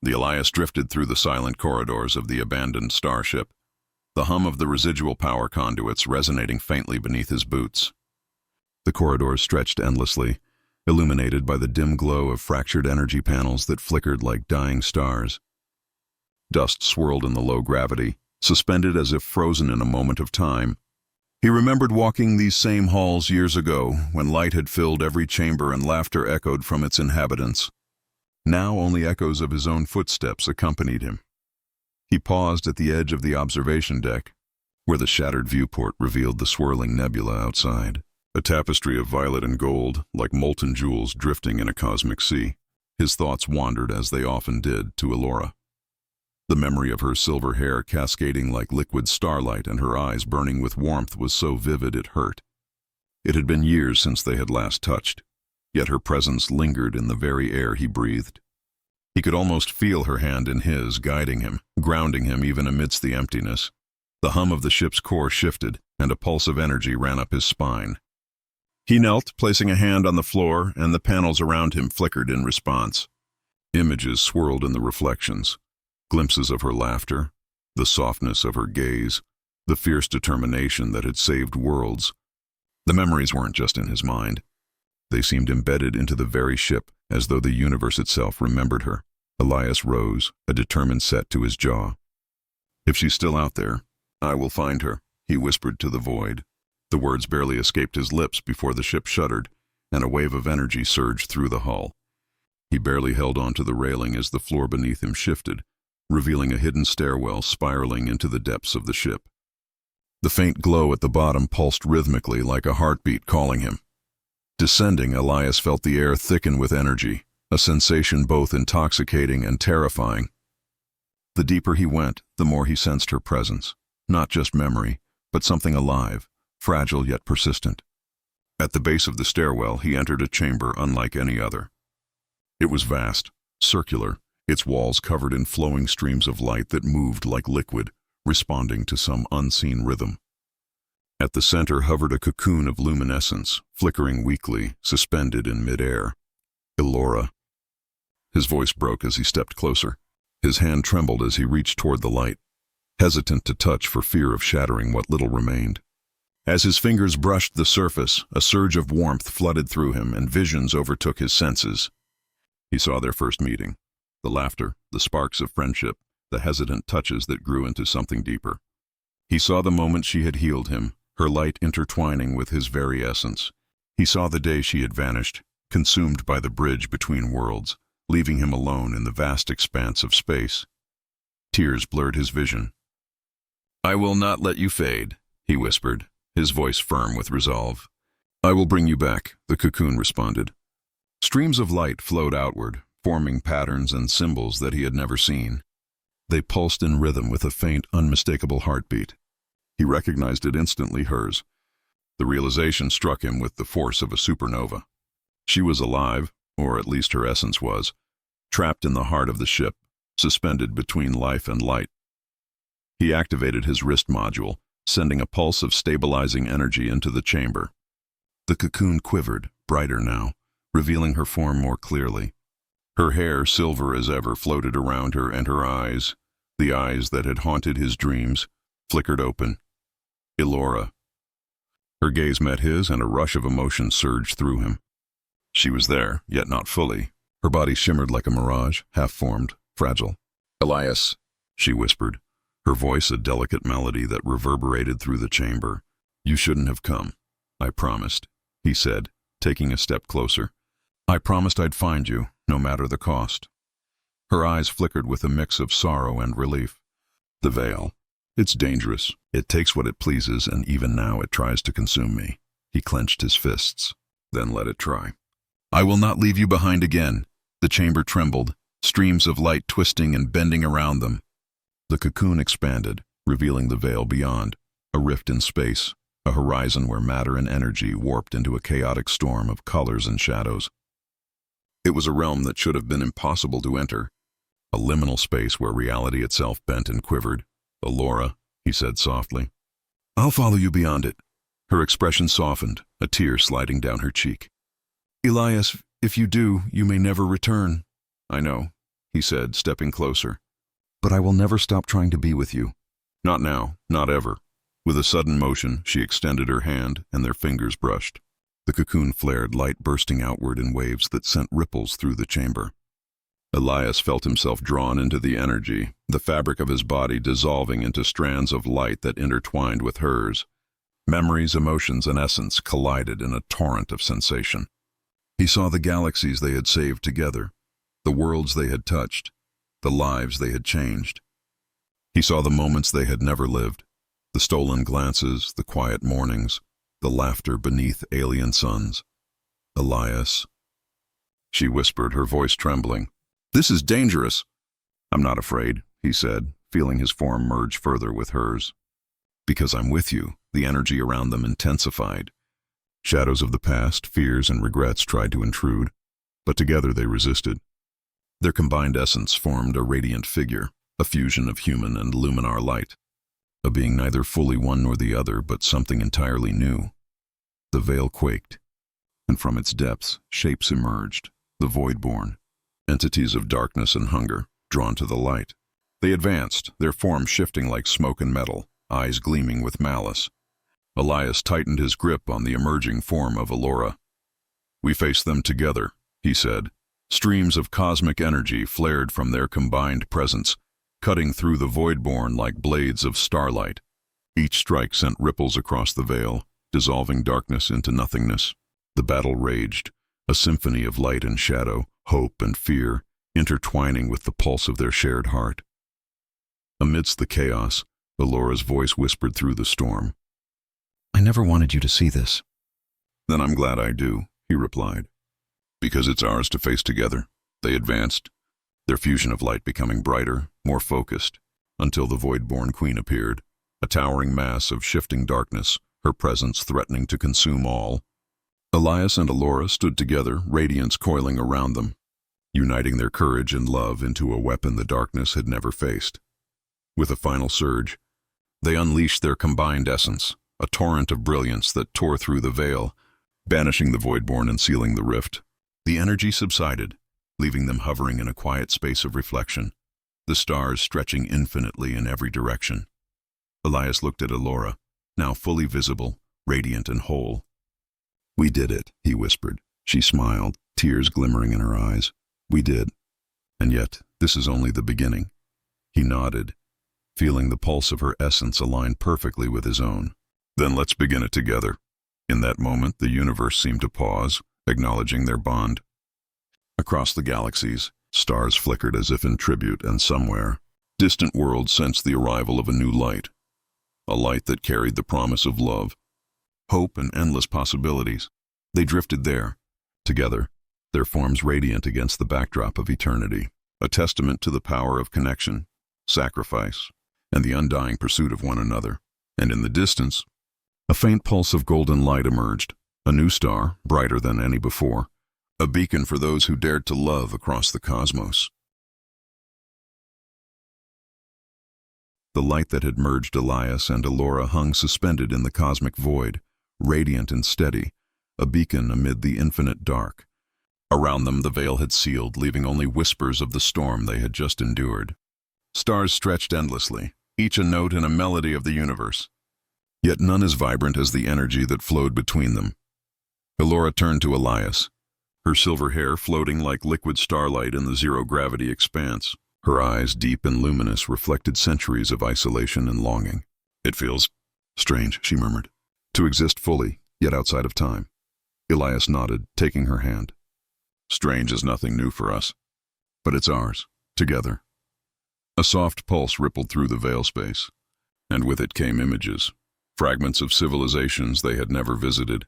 The Elias drifted through the silent corridors of the abandoned starship, the hum of the residual power conduits resonating faintly beneath his boots. The corridors stretched endlessly, illuminated by the dim glow of fractured energy panels that flickered like dying stars. Dust swirled in the low gravity, suspended as if frozen in a moment of time. He remembered walking these same halls years ago, when light had filled every chamber and laughter echoed from its inhabitants. Now only echoes of his own footsteps accompanied him. He paused at the edge of the observation deck, where the shattered viewport revealed the swirling nebula outside, a tapestry of violet and gold, like molten jewels drifting in a cosmic sea. His thoughts wandered, as they often did, to Elora. The memory of her silver hair cascading like liquid starlight and her eyes burning with warmth was so vivid it hurt. It had been years since they had last touched, yet her presence lingered in the very air he breathed. He could almost feel her hand in his, guiding him, grounding him even amidst the emptiness. The hum of the ship's core shifted, and a pulse of energy ran up his spine. He knelt, placing a hand on the floor, and the panels around him flickered in response. Images swirled in the reflections. Glimpses of her laughter, the softness of her gaze, the fierce determination that had saved worlds. The memories weren't just in his mind. They seemed embedded into the very ship, as though the universe itself remembered her. Elias rose, a determined set to his jaw. "If she's still out there, I will find her," he whispered to the void. The words barely escaped his lips before the ship shuddered, and a wave of energy surged through the hull. He barely held onto the railing as the floor beneath him shifted, revealing a hidden stairwell spiraling into the depths of the ship. The faint glow at the bottom pulsed rhythmically like a heartbeat calling him. Descending, Elias felt the air thicken with energy, a sensation both intoxicating and terrifying. The deeper he went, the more he sensed her presence, not just memory, but something alive, fragile yet persistent. At the base of the stairwell, he entered a chamber unlike any other. It was vast, circular, its walls covered in flowing streams of light that moved like liquid, responding to some unseen rhythm. At the center hovered a cocoon of luminescence, flickering weakly, suspended in midair. "Elora." His voice broke as he stepped closer. His hand trembled as he reached toward the light, hesitant to touch for fear of shattering what little remained. As his fingers brushed the surface, a surge of warmth flooded through him and visions overtook his senses. He saw their first meeting. The laughter, the sparks of friendship, the hesitant touches that grew into something deeper. He saw the moment she had healed him, her light intertwining with his very essence. He saw the day she had vanished, consumed by the bridge between worlds, leaving him alone in the vast expanse of space. Tears blurred his vision. "I will not let you fade," he whispered, his voice firm with resolve. "I will bring you back," the cocoon responded. Streams of light flowed outward, forming patterns and symbols that he had never seen. They pulsed in rhythm with a faint, unmistakable heartbeat. He recognized it instantly hers. The realization struck him with the force of a supernova. She was alive, or at least her essence was, trapped in the heart of the ship, suspended between life and light. He activated his wrist module, sending a pulse of stabilizing energy into the chamber. The cocoon quivered, brighter now, revealing her form more clearly. Her hair, silver as ever, floated around her, and her eyes, the eyes that had haunted his dreams, flickered open. "Elora." Her gaze met his, and a rush of emotion surged through him. She was there, yet not fully. Her body shimmered like a mirage, half-formed, fragile. "Elias," she whispered, her voice a delicate melody that reverberated through the chamber. "You shouldn't have come. I promised," he said, taking a step closer. "I promised I'd find you, no matter the cost." Her eyes flickered with a mix of sorrow and relief. "The veil. It's dangerous. It takes what it pleases, and even now it tries to consume me." He clenched his fists. "Then let it try." "I will not leave you behind again." The chamber trembled, streams of light twisting and bending around them. The cocoon expanded, revealing the veil beyond, a rift in space, a horizon where matter and energy warped into a chaotic storm of colors and shadows. It was a realm that should have been impossible to enter, a liminal space where reality itself bent and quivered. "Elora," he said softly. "I'll follow you beyond it." Her expression softened, a tear sliding down her cheek. "Elias, if you do, you may never return." "I know," he said, stepping closer. "But I will never stop trying to be with you." "Not now, not ever." With a sudden motion, she extended her hand, and their fingers brushed. The cocoon flared, light bursting outward in waves that sent ripples through the chamber. Elias felt himself drawn into the energy, the fabric of his body dissolving into strands of light that intertwined with hers. Memories, emotions, and essence collided in a torrent of sensation. He saw the galaxies they had saved together, the worlds they had touched, the lives they had changed. He saw the moments they had never lived, the stolen glances, the quiet mornings, the laughter beneath alien suns. "Elias," she whispered, her voice trembling. "This is dangerous." "I'm not afraid," he said, feeling his form merge further with hers. "Because I'm with you." The energy around them intensified. Shadows of the past, fears, and regrets tried to intrude, but together they resisted. Their combined essence formed a radiant figure, a fusion of human and luminar light, a being neither fully one nor the other, but something entirely new. The veil quaked, and from its depths, shapes emerged, the void-born, entities of darkness and hunger, drawn to the light. They advanced, their forms shifting like smoke and metal, eyes gleaming with malice. Elias tightened his grip on the emerging form of Elora. "We face them together," he said. Streams of cosmic energy flared from their combined presence, cutting through the void-born like blades of starlight. Each strike sent ripples across the veil, dissolving darkness into nothingness. The battle raged, a symphony of light and shadow, hope and fear, intertwining with the pulse of their shared heart. Amidst the chaos, Elora's voice whispered through the storm. "I never wanted you to see this." "Then I'm glad I do," he replied. "Because it's ours to face together." They advanced, their fusion of light becoming brighter, more focused, until the void-born queen appeared, a towering mass of shifting darkness, her presence threatening to consume all. Elias and Elora stood together, radiance coiling around them, uniting their courage and love into a weapon the darkness had never faced. With a final surge, they unleashed their combined essence, a torrent of brilliance that tore through the veil, banishing the void-born and sealing the rift. The energy subsided, leaving them hovering in a quiet space of reflection, the stars stretching infinitely in every direction. Elias looked at Elora, now fully visible, radiant and whole. "We did it," he whispered. She smiled, tears glimmering in her eyes. "We did. And yet, this is only the beginning." He nodded, feeling the pulse of her essence align perfectly with his own. "Then let's begin it together." In that moment, the universe seemed to pause, acknowledging their bond. Across the galaxies, stars flickered as if in tribute, and somewhere, distant worlds sensed the arrival of a new light. A light that carried the promise of love, hope, and endless possibilities. They drifted there, together, their forms radiant against the backdrop of eternity, a testament to the power of connection, sacrifice, and the undying pursuit of one another. And in the distance, a faint pulse of golden light emerged, a new star, brighter than any before, a beacon for those who dared to love across the cosmos. The light that had merged Elias and Elora hung suspended in the cosmic void, radiant and steady, a beacon amid the infinite dark. Around them the veil had sealed, leaving only whispers of the storm they had just endured. Stars stretched endlessly, each a note in a melody of the universe, yet none as vibrant as the energy that flowed between them. Elora turned to Elias, her silver hair floating like liquid starlight in the zero-gravity expanse. Her eyes, deep and luminous, reflected centuries of isolation and longing. "It feels strange," she murmured, "to exist fully, yet outside of time." Elias nodded, taking her hand. "Strange is nothing new for us, but it's ours, together." A soft pulse rippled through the veil space, and with it came images, fragments of civilizations they had never visited,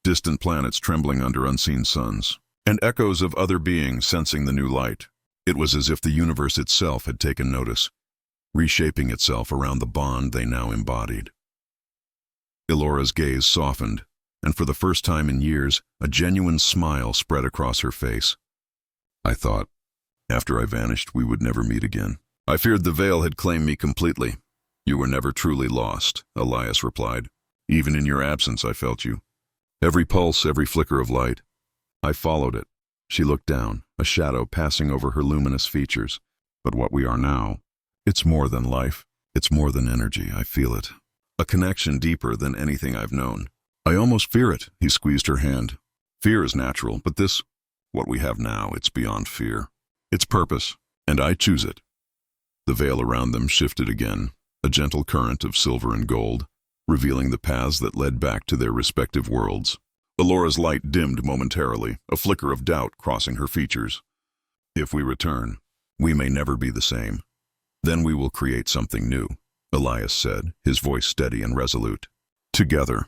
distant planets trembling under unseen suns, and echoes of other beings sensing the new light. It was as if the universe itself had taken notice, reshaping itself around the bond they now embodied. Elora's gaze softened, and for the first time in years, a genuine smile spread across her face. "I thought, after I vanished, we would never meet again. I feared the veil had claimed me completely." "You were never truly lost," Elias replied. "Even in your absence, I felt you. Every pulse, every flicker of light. I followed it, She looked down, a shadow passing over her luminous features. But what we are now, it's more than life. It's more than energy, I feel it. A connection deeper than anything I've known. I almost fear it, he squeezed her hand. Fear is natural, but this, what we have now, it's beyond fear. It's purpose, and I choose it. The veil around them shifted again, a gentle current of silver and gold, revealing the paths that led back to their respective worlds. Elora's light dimmed momentarily, a flicker of doubt crossing her features. If we return, we may never be the same. Then we will create something new, Elias said, his voice steady and resolute. Together,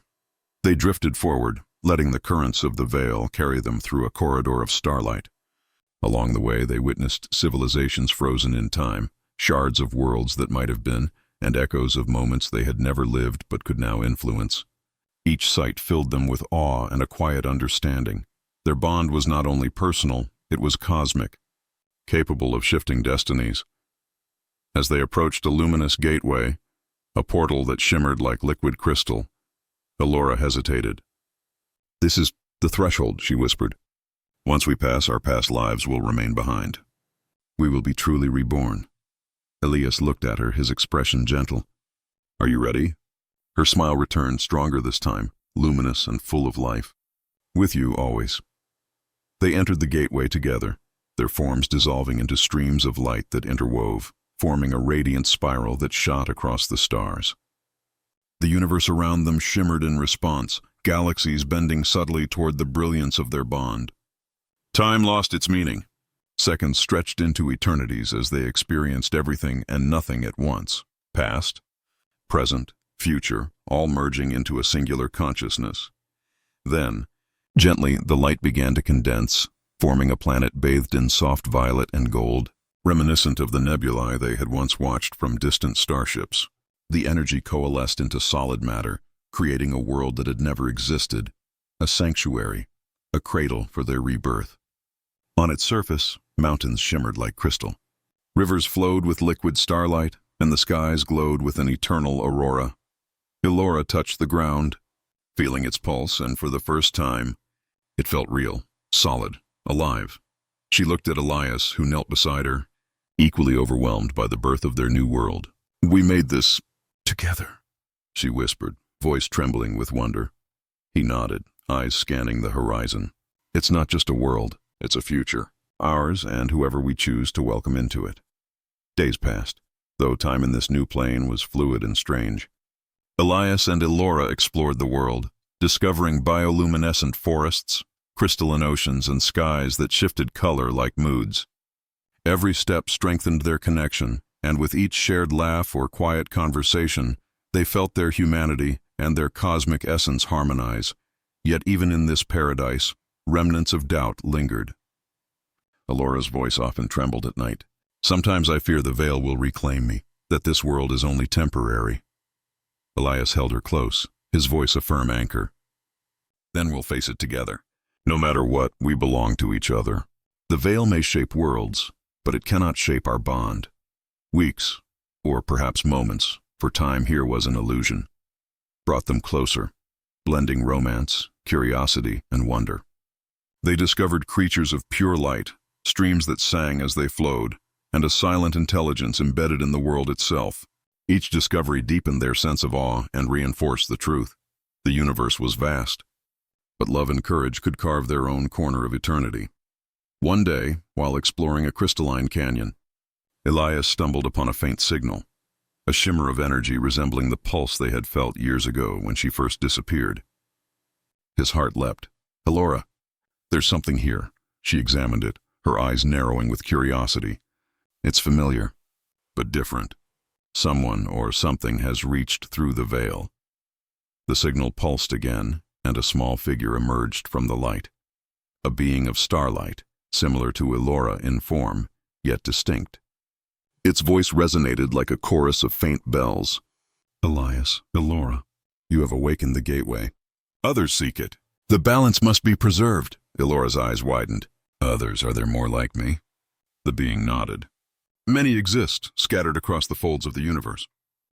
they drifted forward, letting the currents of the veil carry them through a corridor of starlight. Along the way, they witnessed civilizations frozen in time, shards of worlds that might have been, and echoes of moments they had never lived but could now influence. Each sight filled them with awe and a quiet understanding. Their bond was not only personal, it was cosmic, capable of shifting destinies. As they approached a luminous gateway, a portal that shimmered like liquid crystal, Elora hesitated. "This is the threshold," she whispered. "Once we pass, our past lives will remain behind. We will be truly reborn." Elias looked at her, his expression gentle. "Are you ready?" Her smile returned, stronger this time, luminous and full of life. "With you always." They entered the gateway together, their forms dissolving into streams of light that interwove, forming a radiant spiral that shot across the stars. The universe around them shimmered in response, galaxies bending subtly toward the brilliance of their bond. Time lost its meaning. Seconds stretched into eternities as they experienced everything and nothing at once. Past, present, future, all merging into a singular consciousness. Then, gently, the light began to condense, forming a planet bathed in soft violet and gold, reminiscent of the nebulae they had once watched from distant starships. The energy coalesced into solid matter, creating a world that had never existed, a sanctuary, a cradle for their rebirth. On its surface, mountains shimmered like crystal. Rivers flowed with liquid starlight, and the skies glowed with an eternal aurora. Elora touched the ground, feeling its pulse, and for the first time, it felt real, solid, alive. She looked at Elias, who knelt beside her, equally overwhelmed by the birth of their new world. "We made this together," she whispered, voice trembling with wonder. He nodded, eyes scanning the horizon. "It's not just a world, it's a future, ours and whoever we choose to welcome into it." Days passed, though time in this new plane was fluid and strange. Elias and Elora explored the world, discovering bioluminescent forests, crystalline oceans, and skies that shifted color like moods. Every step strengthened their connection, and with each shared laugh or quiet conversation, they felt their humanity and their cosmic essence harmonize. Yet even in this paradise, remnants of doubt lingered. Elora's voice often trembled at night. "Sometimes I fear the veil will reclaim me, that this world is only temporary." Elias held her close, his voice a firm anchor. "Then we'll face it together. No matter what, we belong to each other. The veil may shape worlds, but it cannot shape our bond. Weeks, or perhaps moments, for time here was an illusion, brought them closer, blending romance, curiosity, and wonder. They discovered creatures of pure light, streams that sang as they flowed, and a silent intelligence embedded in the world itself. Each discovery deepened their sense of awe and reinforced the truth. The universe was vast, but love and courage could carve their own corner of eternity. One day, while exploring a crystalline canyon, Elias stumbled upon a faint signal, a shimmer of energy resembling the pulse they had felt years ago when she first disappeared. His heart leapt. "Elora, there's something here." She examined it, her eyes narrowing with curiosity. "It's familiar, but different. Someone or something has reached through the veil." The signal pulsed again, and a small figure emerged from the light. A being of starlight, similar to Elora in form, yet distinct. Its voice resonated like a chorus of faint bells. "Elias, Elora, you have awakened the gateway. Others seek it. The balance must be preserved." Elora's eyes widened. "Others, are there more like me?" The being nodded. "Many exist, scattered across the folds of the universe.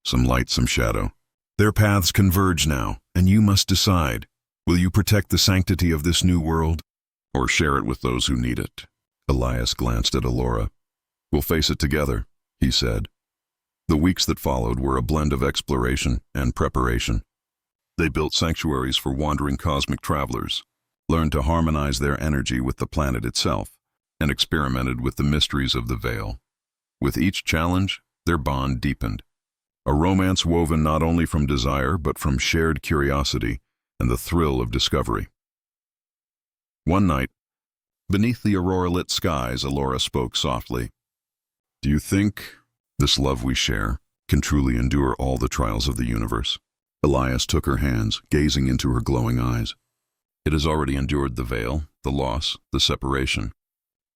Some light, some shadow. Their paths converge now, and you must decide. Will you protect the sanctity of this new world, or share it with those who need it. Elias glanced at Elora. "We'll face it together," he said. The weeks that followed were a blend of exploration and preparation. They built sanctuaries for wandering cosmic travelers, learned to harmonize their energy with the planet itself, and experimented with the mysteries of the veil. With each challenge, their bond deepened. A romance woven not only from desire but from shared curiosity and the thrill of discovery. One night, beneath the aurora-lit skies, Elora spoke softly. "Do you think this love we share can truly endure all the trials of the universe?" Elias took her hands, gazing into her glowing eyes. "It has already endured the veil, the loss, the separation.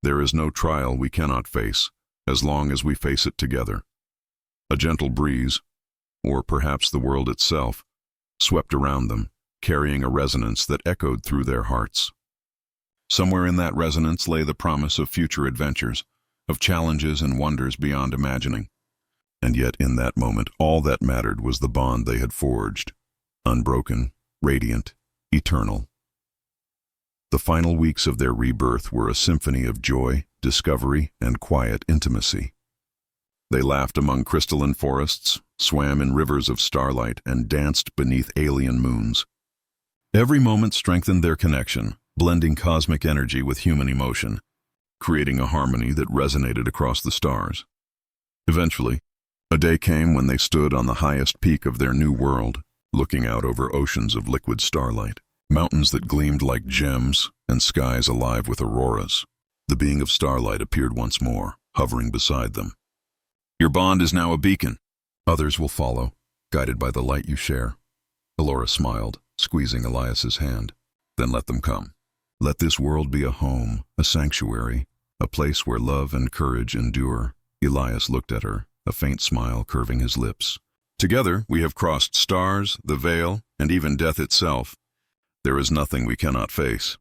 There is no trial we cannot face, as long as we face it together." A gentle breeze, or perhaps the world itself, swept around them, carrying a resonance that echoed through their hearts. Somewhere in that resonance lay the promise of future adventures, of challenges and wonders beyond imagining. And yet in that moment, all that mattered was the bond they had forged, unbroken, radiant, eternal. The final weeks of their rebirth were a symphony of joy, discovery, and quiet intimacy. They laughed among crystalline forests, swam in rivers of starlight, and danced beneath alien moons. Every moment strengthened their connection, blending cosmic energy with human emotion, creating a harmony that resonated across the stars. Eventually, a day came when they stood on the highest peak of their new world, looking out over oceans of liquid starlight, mountains that gleamed like gems, and skies alive with auroras. The being of starlight appeared once more, hovering beside them. "Your bond is now a beacon. Others will follow, guided by the light you share." Elora smiled, squeezing Elias's hand. "Then let them come. Let this world be a home, a sanctuary, a place where love and courage endure." Elias looked at her, a faint smile curving his lips. "Together we have crossed stars, the veil, and even death itself. There is nothing we cannot face."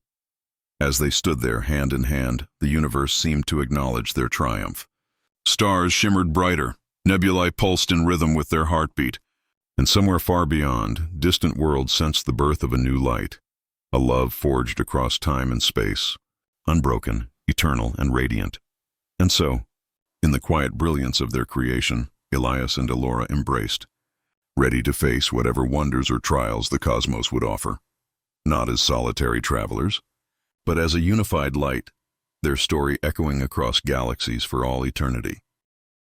As they stood there, hand in hand, the universe seemed to acknowledge their triumph. Stars shimmered brighter, nebulae pulsed in rhythm with their heartbeat, and somewhere far beyond, distant worlds sensed the birth of a new light, a love forged across time and space, unbroken, eternal, and radiant. And so, in the quiet brilliance of their creation, Elias and Elora embraced, ready to face whatever wonders or trials the cosmos would offer. Not as solitary travelers, but as a unified light, their story echoing across galaxies for all eternity.